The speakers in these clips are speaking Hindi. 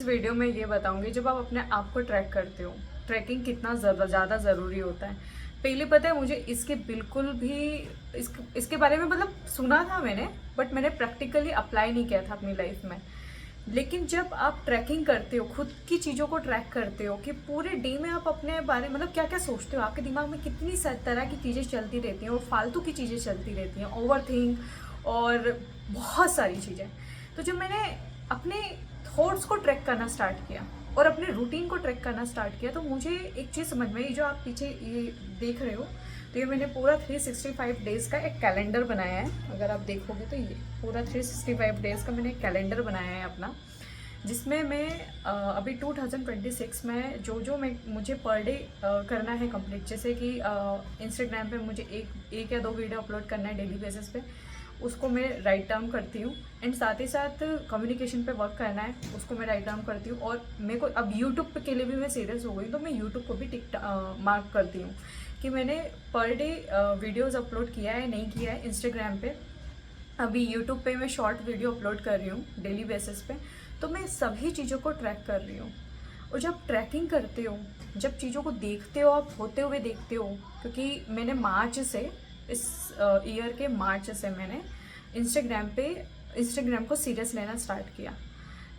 इस वीडियो में ये बताऊंगी जब आप अपने आप को ट्रैक करते हो, ट्रैकिंग कितना ज़्यादा ज़रूरी होता है। पहले पता है मुझे इसके बिल्कुल भी इसके बारे में मतलब सुना था मैंने, बट मैंने प्रैक्टिकली अप्लाई नहीं किया था अपनी लाइफ में। लेकिन जब आप ट्रैकिंग करते हो, खुद की चीज़ों को ट्रैक करते हो कि पूरे डे में आप अपने बारे मतलब क्या क्या सोचते हो, आपके दिमाग में कितनी तरह की चीज़ें चलती रहती हैं और फालतू की चीज़ें चलती रहती हैं, ओवर थिंक और बहुत सारी चीज़ें। तो जब मैंने अपने थॉट्स को ट्रैक करना स्टार्ट किया और अपने रूटीन को ट्रैक करना स्टार्ट किया, तो मुझे एक चीज़ समझ में आई। जो आप पीछे ये देख रहे हो, तो ये मैंने पूरा 365 डेज़ का एक कैलेंडर बनाया है। अगर आप देखोगे तो ये पूरा 365 डेज़ का मैंने एक कैलेंडर बनाया है अपना, जिसमें मैं अभी 2026 में जो मैं मुझे पर डे करना है कंप्लीट। जैसे कि इंस्टाग्राम पे मुझे एक या दो वीडियो अपलोड करना है डेली बेसिस पे, उसको मैं राइट डाउन करती हूँ। एंड साथ ही साथ कम्युनिकेशन पे वर्क करना है, उसको मैं राइट डाउन करती हूँ। और मेरे को अब यूट्यूब के लिए भी मैं सीरियस हो गई, तो मैं यूट्यूब को भी मार्क करती हूँ कि मैंने पर डे वीडियोज़ अपलोड किया है नहीं किया है। इंस्टाग्राम पे अभी यूट्यूब पे मैं शॉर्ट वीडियो अपलोड कर रही हूँ डेली बेसिस पे, तो मैं सभी चीज़ों को ट्रैक कर रही हूँ। और जब ट्रैकिंग करते हो, जब चीज़ों को देखते हो, आप होते हुए देखते हो, क्योंकि मैंने मार्च से इस ईयर के मार्च से मैंने इंस्टाग्राम को सीरियस लेना स्टार्ट किया।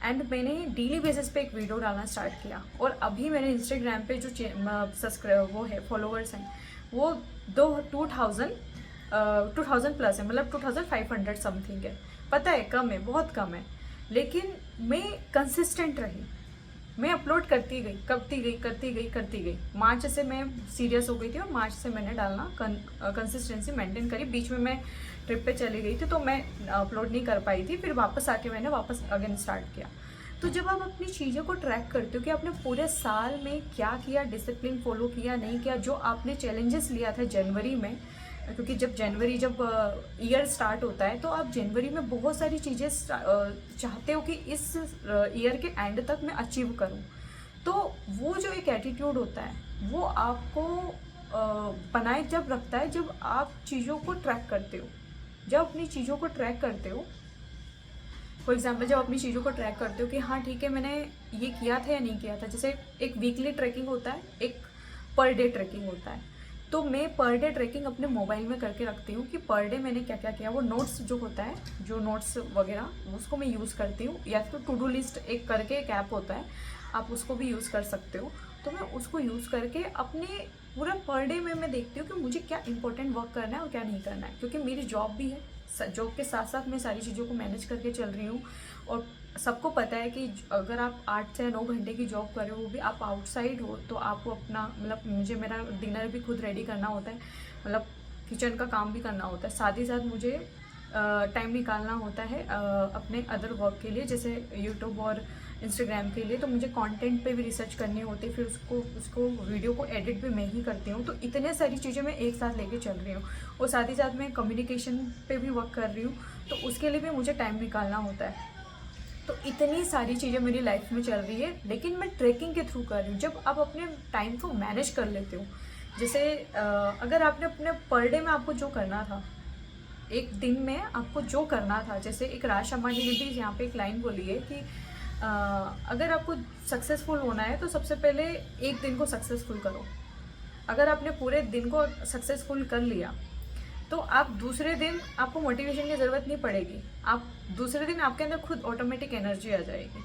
एंड मैंने डेली बेसिस पे एक वीडियो डालना स्टार्ट किया। और अभी मैंने इंस्टाग्राम पे जो सब्सक्राइब वो है फॉलोअर्स हैं, वो 2000 प्लस है, मतलब 2500 समथिंग है। पता है कम है, बहुत कम है, लेकिन मैं कंसिस्टेंट रही। मैं अपलोड करती गई। मार्च से मैं सीरियस हो गई थी और मार्च से मैंने डालना कंसिस्टेंसी मेंटेन करी। बीच में मैं ट्रिप पे चली गई थी, तो मैं अपलोड नहीं कर पाई थी। फिर वापस आके मैंने वापस अगेन स्टार्ट किया। तो जब आप अपनी चीज़ों को ट्रैक करते हो कि आपने पूरे साल में क्या किया, डिसिप्लिन फॉलो किया नहीं किया, जो आपने चैलेंजेस लिया था जनवरी में, क्योंकि जब ईयर स्टार्ट होता है तो आप जनवरी में बहुत सारी चीज़ें चाहते हो कि इस ईयर के एंड तक मैं अचीव करूं। तो वो जो एक एटीट्यूड होता है वो आपको बनाए जब रखता है, जब आप चीज़ों को ट्रैक करते हो। जब अपनी चीज़ों को ट्रैक करते हो, फॉर एग्जाम्पल जब अपनी चीज़ों को ट्रैक करते हो कि हाँ ठीक है, मैंने ये किया था या नहीं किया था। जैसे एक वीकली ट्रैकिंग होता है, एक पर डे ट्रैकिंग होता है। तो मैं पर डे ट्रैकिंग अपने मोबाइल में करके रखती हूँ कि पर डे मैंने क्या क्या किया। वो नोट्स जो होता है, जो नोट्स वगैरह, उसको मैं यूज़ करती हूँ। या फिर टू डू लिस्ट एक करके एक ऐप होता है, आप उसको भी यूज़ कर सकते हो। तो मैं उसको यूज़ करके अपने पूरा पर डे में मैं देखती हूँ कि मुझे क्या इंपॉर्टेंट वर्क करना है और क्या नहीं करना है। क्योंकि मेरी जॉब भी है, जॉब के साथ साथ मैं सारी चीज़ों को मैनेज करके चल रही हूँ। और सबको पता है कि अगर आप 8 से 9 घंटे की जॉब कर रहे हो, वो भी आप आउटसाइड हो, तो आपको अपना मतलब मुझे मेरा डिनर भी खुद रेडी करना होता है, मतलब किचन का काम भी करना होता है। साथ ही साथ मुझे टाइम निकालना होता है अपने अदर वर्क के लिए, जैसे यूट्यूब और इंस्टाग्राम के लिए। तो मुझे कंटेंट पे भी रिसर्च करनी होती है, फिर उसको वीडियो को एडिट भी मैं ही करती हूँ। तो इतने सारी चीज़ें मैं एक साथ लेके चल रही हूँ। और साथ ही साथ मैं कम्युनिकेशन पे भी वर्क कर रही हूँ, तो उसके लिए भी मुझे टाइम निकालना होता है। तो इतनी सारी चीज़ें मेरी लाइफ में चल रही है, लेकिन मैं ट्रैकिंग के थ्रू कर रही हूँ। जब आप अपने टाइम को मैनेज कर लेते हो, जैसे अगर आपने अपने पर डे में आपको जो करना था, एक दिन में आपको जो करना था, जैसे एक राज अम्बानी ने भी यहाँ पे एक लाइन बोली है कि अगर आपको सक्सेसफुल होना है तो सबसे पहले एक दिन को सक्सेसफुल करो। अगर आपने पूरे दिन को सक्सेसफुल कर लिया, तो आप दूसरे दिन आपको मोटिवेशन की ज़रूरत नहीं पड़ेगी। आप दूसरे दिन आपके अंदर खुद ऑटोमेटिक एनर्जी आ जाएगी।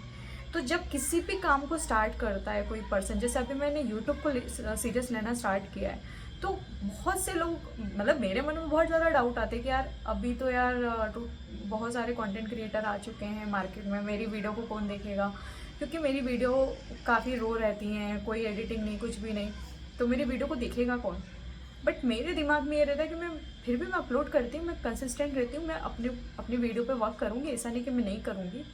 तो जब किसी भी काम को स्टार्ट करता है कोई पर्सन, जैसे अभी मैंने यूट्यूब को सीरियस लेना स्टार्ट किया है, तो बहुत से लोग मतलब मेरे मन में बहुत ज़्यादा डाउट आते हैं कि यार अभी तो यार बहुत सारे कंटेंट क्रिएटर आ चुके हैं मार्केट में, मेरी वीडियो को कौन देखेगा। क्योंकि मेरी वीडियो काफ़ी रो रहती हैं, कोई एडिटिंग नहीं, कुछ भी नहीं, तो मेरी वीडियो को देखेगा कौन। बट मेरे दिमाग में ये रहता है कि मैं फिर भी मैं अपलोड करती हूँ, मैं कंसिस्टेंट रहती हूँ, मैं अपनी वीडियो पे वर्क करूँगी। ऐसा नहीं कि मैं नहीं करूँगी,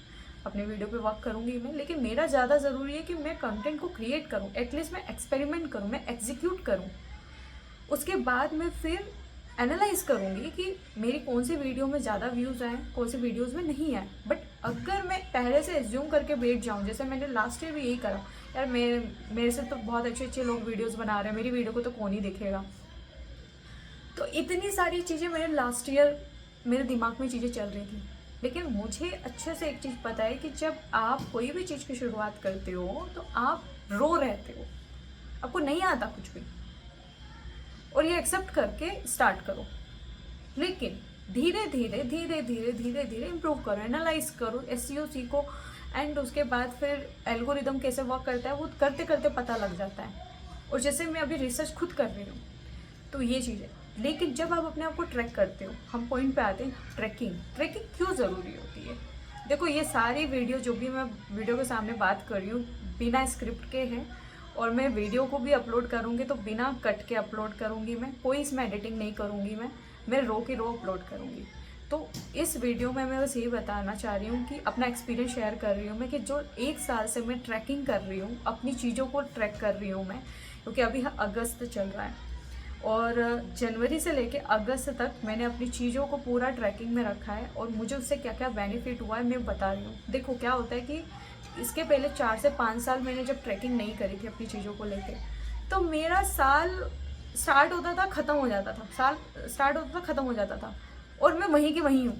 अपनी वीडियो पे वर्क करूँगी मैं। लेकिन मेरा ज़्यादा ज़रूरी है कि मैं कंटेंट को क्रिएट करूँ, एटलीस्ट मैं एक्सपेरिमेंट करूँ, मैं एग्जीक्यूट करूँ। उसके बाद मैं फिर एनालाइज करूँगी कि मेरी कौन सी वीडियो में ज़्यादा व्यूज़ आए, कौन सी वीडियोज़ में नहीं आए। बट अगर मैं पहले से एज्यूम करके बैठ जाऊँ, जैसे मैंने लास्ट ईयर भी यही करा, यार मेरे से तो बहुत अच्छे अच्छे लोग वीडियोज़ बना रहे हैं, मेरी वीडियो को तो कौन ही देखेगा। तो इतनी सारी चीज़ें मेरे लास्ट ईयर मेरे दिमाग में चीज़ें चल रही थी। लेकिन मुझे अच्छे से एक चीज़ पता है कि जब आप कोई भी चीज़ की शुरुआत करते हो तो आप रो रहते हो, आपको नहीं आता कुछ भी, और ये एक्सेप्ट करके स्टार्ट करो। लेकिन धीरे धीरे धीरे धीरे धीरे धीरे इम्प्रूव करो, एनालाइज करो, एसईओ सीखो, एंड उसके बाद फिर एल्गोरिदम कैसे वर्क करता है वो करते करते पता लग जाता है। और जैसे मैं अभी रिसर्च खुद कर रही हूँ, तो ये चीज़ है। लेकिन जब आप अपने आप को ट्रैक करते हो, हम पॉइंट पे आते हैं, ट्रैकिंग। ट्रैकिंग क्यों ज़रूरी होती है? देखो, ये सारी वीडियो जो भी मैं वीडियो के सामने बात कर रही हूँ बिना स्क्रिप्ट के हैं, और मैं वीडियो को भी अपलोड करूँगी तो बिना कट के अपलोड करूँगी, मैं कोई इसमें एडिटिंग नहीं करूँगी, मैं रो की रो अपलोड करूँगी। तो इस वीडियो में मैं बस ये बताना चाह रही हूँ कि अपना एक्सपीरियंस शेयर कर रही हूँ मैं, कि जो 1 साल से मैं ट्रैकिंग कर रही हूँ, अपनी चीज़ों को ट्रैक कर रही हूँ मैं, क्योंकि अभी अगस्त चल रहा है और जनवरी से लेके अगस्त तक मैंने अपनी चीज़ों को पूरा ट्रैकिंग में रखा है, और मुझे उससे क्या क्या बेनिफिट हुआ है मैं बता रही हूँ। देखो क्या होता है कि इसके पहले 4 से 5 साल मैंने जब ट्रैकिंग नहीं करी थी अपनी चीज़ों को लेके, तो मेरा साल स्टार्ट होता था ख़त्म हो जाता था, साल स्टार्ट होता था ख़त्म हो जाता था, और मैं वहीं की वहीं हूँ।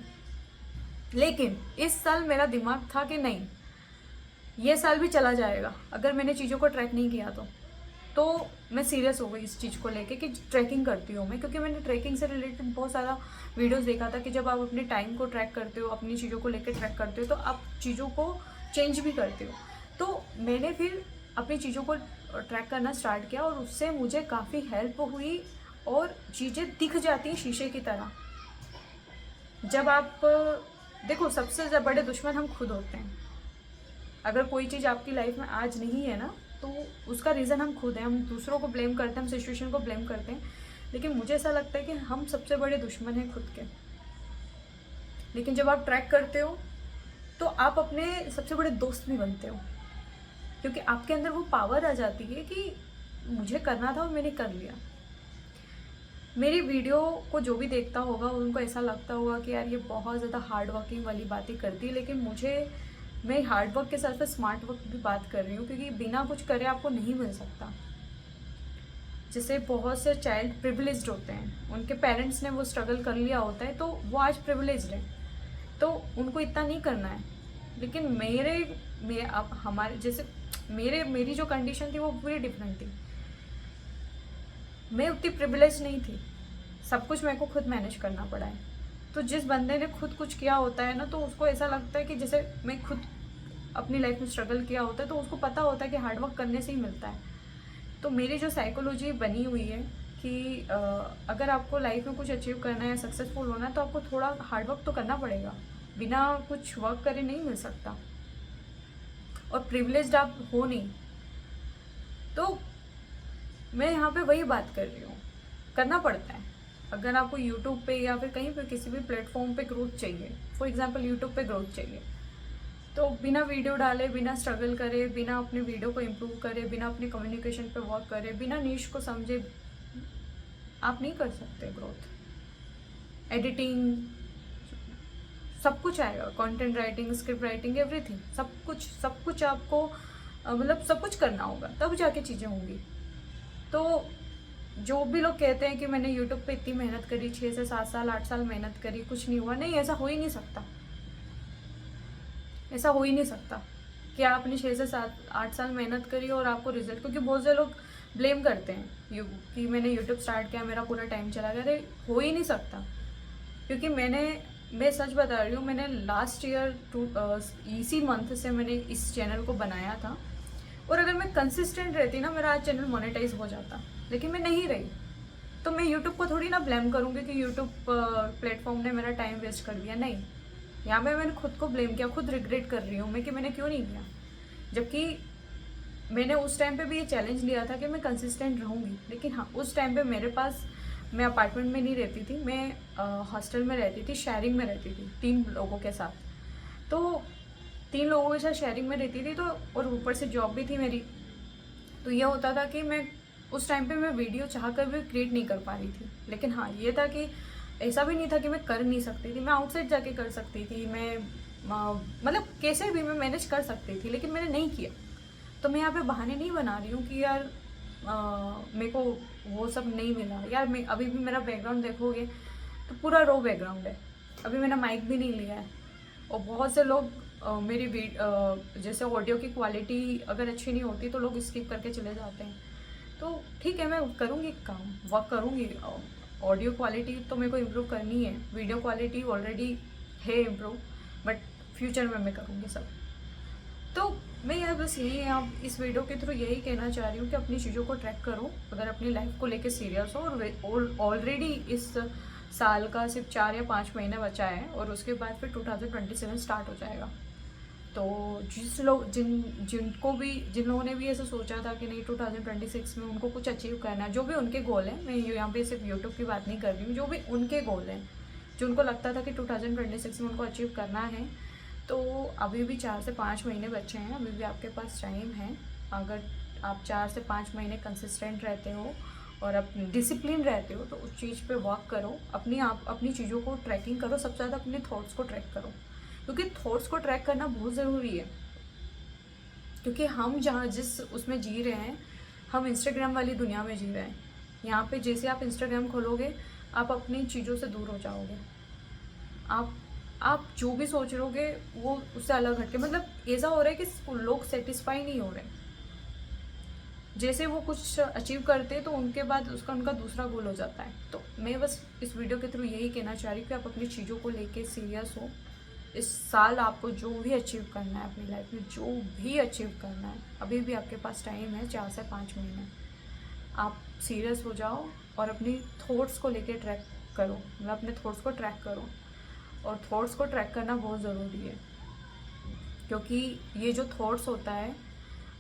लेकिन इस साल मेरा दिमाग था कि नहीं, ये साल भी चला जाएगा अगर मैंने चीज़ों को ट्रैक नहीं किया तो मैं सीरियस हो गई इस चीज़ को लेके कि ट्रैकिंग करती हूँ मैं, क्योंकि मैंने ट्रैकिंग से रिलेटेड बहुत सारा वीडियोस देखा था कि जब आप अपने टाइम को ट्रैक करते हो, अपनी चीज़ों को लेकर ट्रैक करते हो, तो आप चीज़ों को चेंज भी करते हो। तो मैंने फिर अपनी चीज़ों को ट्रैक करना स्टार्ट किया, और उससे मुझे काफ़ी हेल्प हुई, और चीज़ें दिख जाती हैं शीशे की तरह। जब आप देखो, सबसे बड़े दुश्मन हम खुद होते हैं। अगर कोई चीज़ आपकी लाइफ में आज नहीं है ना, तो उसका रीज़न हम खुद हैं। हम दूसरों को ब्लेम करते हैं, हम सिचुएशन को ब्लेम करते हैं, लेकिन मुझे ऐसा लगता है कि हम सबसे बड़े दुश्मन हैं खुद के। लेकिन जब आप ट्रैक करते हो तो आप अपने सबसे बड़े दोस्त भी बनते हो, क्योंकि आपके अंदर वो पावर आ जाती है कि मुझे करना था और मैंने कर लिया। मेरी वीडियो को जो भी देखता होगा उनको ऐसा लगता होगा कि यार ये बहुत ज़्यादा हार्ड वर्किंग वाली बातें करती है, लेकिन मैं हार्ड वर्क के साथ साथ स्मार्ट वर्क भी बात कर रही हूँ, क्योंकि बिना कुछ करे आपको नहीं मिल सकता। जैसे बहुत से चाइल्ड प्रिविलेज्ड होते हैं, उनके पेरेंट्स ने वो स्ट्रगल कर लिया होता है तो वो आज प्रिविलेज्ड हैं, तो उनको इतना नहीं करना है। लेकिन अब हमारे जैसे मेरी जो कंडीशन थी वो पूरी डिफरेंट थी। मैं उतनी प्रिविलेज नहीं थी, सब कुछ मेरे को खुद मैनेज करना पड़ा है। तो जिस बंदे ने खुद कुछ किया होता है ना, तो उसको ऐसा लगता है कि जैसे मैं खुद अपनी लाइफ में स्ट्रगल किया होता है, तो उसको पता होता है कि हार्डवर्क करने से ही मिलता है। तो मेरी जो साइकोलॉजी बनी हुई है कि अगर आपको लाइफ में कुछ अचीव करना है, सक्सेसफुल होना है, तो आपको थोड़ा हार्डवर्क तो करना पड़ेगा, बिना कुछ वर्क करे नहीं मिल सकता। और प्रिविलेज्ड आप हो नहीं, तो मैं यहाँ पे वही बात कर रही हूँ, करना पड़ता है। अगर आपको यूट्यूब पे या फिर कहीं पे किसी भी प्लेटफॉर्म पे ग्रोथ चाहिए, फॉर एग्जांपल यूट्यूब पे ग्रोथ चाहिए, तो बिना वीडियो डाले, बिना स्ट्रगल करे, बिना अपने वीडियो को इम्प्रूव करे, बिना अपने कम्युनिकेशन पे वर्क करे, बिना नीश को समझे, आप नहीं कर सकते ग्रोथ। एडिटिंग सब कुछ आएगा, content writing, script writing, everything, सब कुछ आपको मतलब सब कुछ करना होगा, तब जाके चीज़ें होंगी। तो जो भी लोग कहते हैं कि मैंने यूट्यूब पे इतनी मेहनत करी, 6 से 7 साल 8 साल मेहनत करी, कुछ नहीं हुआ, नहीं, ऐसा हो ही नहीं सकता। ऐसा हो ही नहीं सकता कि आपने 6 से 8 साल मेहनत करी और आपको रिजल्ट, क्योंकि बहुत से लोग ब्लेम करते हैं कि मैंने यूट्यूब स्टार्ट किया, मेरा पूरा टाइम चला गया। अरे हो ही नहीं सकता, क्योंकि मैं सच बता रही हूँ, मैंने लास्ट ईयर इसी मंथ से मैंने इस चैनल को बनाया था, और अगर मैं कंसिस्टेंट रहती ना, मेरा आज चैनल मोनेटाइज हो जाता, लेकिन मैं नहीं रही। तो मैं यूट्यूब को थोड़ी ना ब्लेम करूँगी कि यूट्यूब प्लेटफॉर्म ने मेरा टाइम वेस्ट कर दिया, नहीं। यहाँ पे मैंने खुद को ब्लेम किया, खुद रिग्रेट कर रही हूँ मैं कि मैंने क्यों नहीं किया, जबकि मैंने उस टाइम पे भी ये चैलेंज लिया था कि मैं कंसिस्टेंट रहूँगी। लेकिन हाँ, उस टाइम पे मेरे पास, मैं अपार्टमेंट में नहीं रहती थी, मैं हॉस्टल में रहती थी, शेयरिंग में रहती थी 3 लोगों के साथ। तो 3 लोगों के साथ शेयरिंग में रहती थी, तो और ऊपर से जॉब भी थी मेरी। तो ये होता था कि मैं उस टाइम पे मैं वीडियो चाह कर भी क्रिएट नहीं कर पा रही थी। लेकिन हाँ, ये था कि ऐसा भी नहीं था कि मैं कर नहीं सकती थी, मैं आउटसाइड जाके कर सकती थी, मैं मतलब कैसे भी मैं मैनेज कर सकती थी, लेकिन मैंने नहीं किया। तो मैं यहाँ पे बहाने नहीं बना रही हूँ कि यार मेरे को वो सब नहीं मिला। यार मैं अभी भी मेरा बैकग्राउंड देखोगे तो पूरा रो बैकग्राउंड है, अभी मैंने माइक भी नहीं लिया है, और बहुत से लोग जैसे ऑडियो की क्वालिटी अगर अच्छी नहीं होती तो लोग स्किप करके चले जाते हैं। तो ठीक है, मैं करूँगी काम, वर्क करूँगी। ऑडियो क्वालिटी तो मेरे को इम्प्रूव करनी है, वीडियो क्वालिटी ऑलरेडी है इम्प्रूव, बट फ्यूचर में मैं करूँगी सब। तो मैं यार बस यही आप इस वीडियो के थ्रू यही कहना चाह रही हूँ कि अपनी चीज़ों को ट्रैक करो अगर अपनी लाइफ को लेके सीरियस हो। और ऑलरेडी इस साल का सिर्फ 4 या 5 महीने बचा है और उसके बाद फिर 2027 स्टार्ट हो जाएगा। तो जिन लोगों ने भी ऐसा सोचा था कि नहीं 2026 में उनको कुछ अचीव करना है, जो भी उनके गोल हैं, मैं यहाँ पे सिर्फ यूट्यूब की बात नहीं कर रही हूँ, जो भी उनके गोल हैं, जो उनको लगता था कि 2026 में उनको अचीव करना है, तो अभी भी 4 से 5 महीने बचे हैं, अभी भी आपके पास टाइम है। अगर आप 4 से 5 महीने कंसिस्टेंट रहते हो और अपनी डिसिप्लिन रहते हो तो उस चीज़ पे वर्क करो, अपनी चीज़ों को ट्रैकिंग करो, सबसे ज़्यादा अपने थॉट्स को ट्रैक करो, क्योंकि थॉट्स को ट्रैक करना बहुत ज़रूरी है। क्योंकि हम जहाँ जिस उसमें जी रहे हैं, हम इंस्टाग्राम वाली दुनिया में जी रहे हैं। यहाँ पे जैसे आप इंस्टाग्राम खोलोगे आप अपनी चीज़ों से दूर हो जाओगे। आप जो भी सोच रहोगे वो उससे अलग हटके, मतलब ऐसा हो रहा है कि लोग सेटिस्फाई नहीं हो रहे। जैसे वो कुछ अचीव करते हैं तो उनके बाद उनका दूसरा गोल हो जाता है। तो मैं बस इस वीडियो के थ्रू यही कहना चाह रही हूँ कि आप अपनी चीज़ों को लेके सीरियस हो। इस साल आपको जो भी अचीव करना है अपनी लाइफ में, जो भी अचीव करना है, अभी भी आपके पास टाइम है, 4 से 5 महीने। आप सीरियस हो जाओ और अपनी थॉट्स को लेके ट्रैक करो, मतलब अपने थॉट्स को ट्रैक करो। और थॉट्स को ट्रैक करना बहुत ज़रूरी है, क्योंकि ये जो थॉट्स होता है,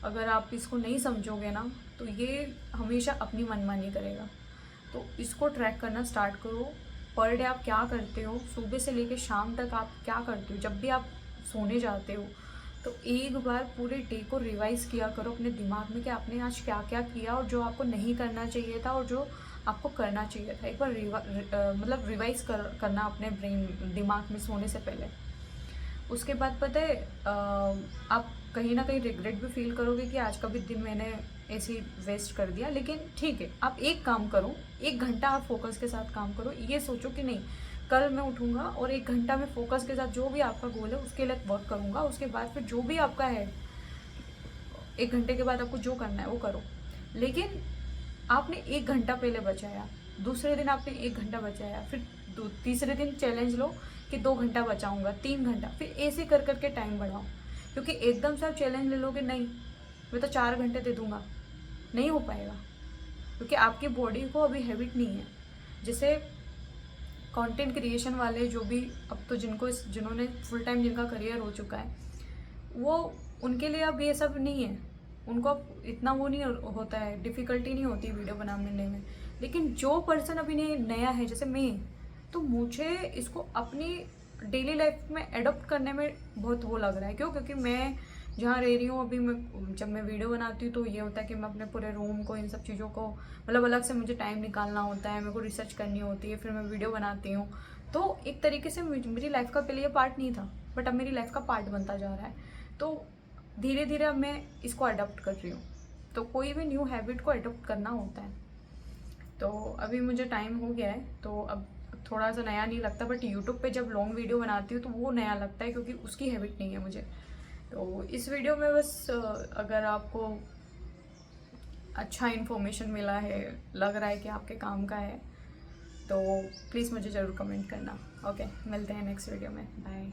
अगर आप इसको नहीं समझोगे ना तो ये हमेशा अपनी मनमानी करेगा। तो इसको ट्रैक करना स्टार्ट करो। पर डे आप क्या करते हो, सुबह से लेकर शाम तक आप क्या करते हो, जब भी आप सोने जाते हो तो एक बार पूरे डे को रिवाइज़ किया करो अपने दिमाग में कि आपने आज क्या क्या किया और जो आपको नहीं करना चाहिए था और जो आपको करना चाहिए था। एक बार मतलब रिवाइज़ करना अपने दिमाग में सोने से पहले। उसके बाद पता है आप कहीं ना कहीं रिग्रेट भी फील करोगे कि आज का भी दिन मैंने ऐसे ही वेस्ट कर दिया। लेकिन ठीक है, आप एक काम करो, 1 घंटा आप फोकस के साथ काम करो। ये सोचो कि नहीं, कल मैं उठूँगा और 1 घंटा में फोकस के साथ जो भी आपका गोल है उसके लिए वर्क करूँगा। उसके बाद फिर जो भी आपका है, 1 घंटे के बाद आपको जो करना है वो करो। लेकिन आपने 1 घंटा पहले बचाया, दूसरे दिन आपने 1 घंटा बचाया, फिर तीसरे दिन चैलेंज लो कि 2 घंटा बचाऊंगा, 3 घंटा, फिर ऐसे कर करके टाइम बढ़ाओ। क्योंकि एकदम से आप चैलेंज ले लोगे, नहीं मैं तो 4 घंटे दे दूंगा, नहीं हो पाएगा, क्योंकि आपकी बॉडी को अभी हैबिट नहीं है। जैसे कंटेंट क्रिएशन वाले जो भी अब तो जिन्होंने फुल टाइम जिनका करियर हो चुका है, वो उनके लिए अब ये सब नहीं है, उनको अब इतना वो नहीं होता है, डिफ़िकल्टी नहीं होती वीडियो बनाने में। लेकिन जो पर्सन अभी नया है जैसे मैं, तो मुझे इसको अपनी डेली लाइफ में एडॉप्ट करने में बहुत वो लग रहा है। क्यों? क्योंकि मैं जहाँ रह रही हूँ अभी, जब मैं वीडियो बनाती हूँ तो ये होता है कि मैं अपने पूरे रूम को, इन सब चीज़ों को, मतलब अलग से मुझे टाइम निकालना होता है, मेरे को रिसर्च करनी होती है, फिर मैं वीडियो बनाती हूँ। तो एक तरीके से मेरी लाइफ का पहले ये पार्ट नहीं था, बट अब मेरी लाइफ का पार्ट बनता जा रहा है। तो धीरे धीरे अब मैं इसको अडॉप्ट कर रही हूँ। तो कोई भी न्यू हैबिट को अडॉप्ट करना होता है। तो अभी मुझे टाइम हो गया है तो अब थोड़ा सा नया नहीं लगता, बट यूट्यूब पे जब लॉन्ग वीडियो बनाती हूँ तो वो नया लगता है, क्योंकि उसकी हैबिट नहीं है मुझे। तो इस वीडियो में बस अगर आपको अच्छा इन्फॉर्मेशन मिला है, लग रहा है कि आपके काम का है, तो प्लीज़ मुझे ज़रूर कमेंट करना। ओके, मिलते हैं नेक्स्ट वीडियो में। बाय।